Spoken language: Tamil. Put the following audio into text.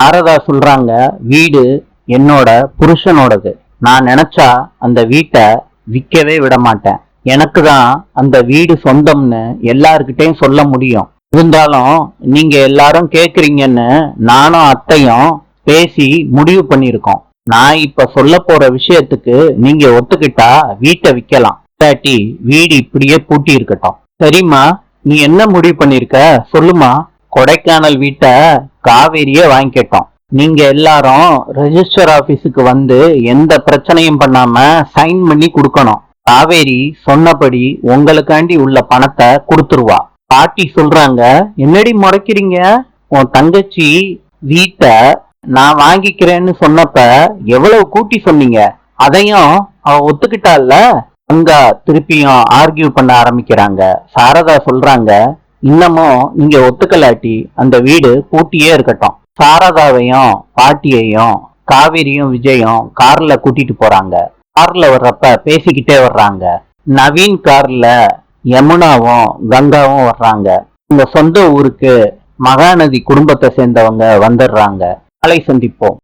சாரதா சொல்றாங்க, வீடு என்னோட புருஷனோடது. நான் நினைச்சா அந்த வீட்டை விற்கவே விட மாட்டேன். எனக்கு தான் அந்த வீடு சொந்தம்னு எல்லார்கிட்டையும் சொல்ல முடியும். இருந்தாலும் நீங்க எல்லாரும் கேக்குறீங்கன்னு நானும் அத்தையும் பேசி முடிவு பண்ணிருக்கோம். நான் இப்ப சொல்ல போற விஷயத்துக்கு நீங்க ஒத்துக்கிட்டா வீட்டை விக்கலாம், இல்லாட்டி வீடு இப்படியே பூட்டி இருக்கட்டும். சரிம்மா, நீ என்ன முடிவு பண்ணிருக்க சொல்லுமா? கொடைக்கானல் வீட்டை காவேரியே வாங்கிக்கிட்டோம். நீங்க எல்லாரும் ரெஜிஸ்டர் ஆபீஸுக்கு வந்து எந்த பிரச்சனையும் பண்ணாம சைன் பண்ணி கொடுக்கணும். காவேரி சொன்னபடி உங்களுக்காண்டி உள்ள பணத்தை கொடுத்துருவா. பாட்டி சொல்றாங்க, என்னடி முறைக்கிறீங்க? உன் தங்கச்சி வீட்டை நான் வாங்கிக்கிறேன்னு சொன்னப்ப எவ்வளவு கூட்டி சொன்னீங்க, அதையும் அவ ஒத்துக்கிட்டால. அங்க திருப்பியும் ஆர்கியூ பண்ண ஆரம்பிக்கிறாங்க. சாரதா சொல்றாங்க, இன்னமும் நீங்க ஒத்துக்கலாட்டி அந்த வீடு பூட்டியே இருக்கட்டும். சாரதாவையும் பாட்டியையும் காவிரியும் விஜயும் கார்ல கூட்டிட்டு போறாங்க. கார்ல வர்றப்ப பேசிக்கிட்டே வர்றாங்க. நவீன் கார்ல யமுனாவும் கங்காவும் வர்றாங்க. உங்க சொந்த ஊருக்கு மகாநதி குடும்பத்தை சேர்ந்தவங்க வந்துடுறாங்க. நாளை சந்திப்போம்.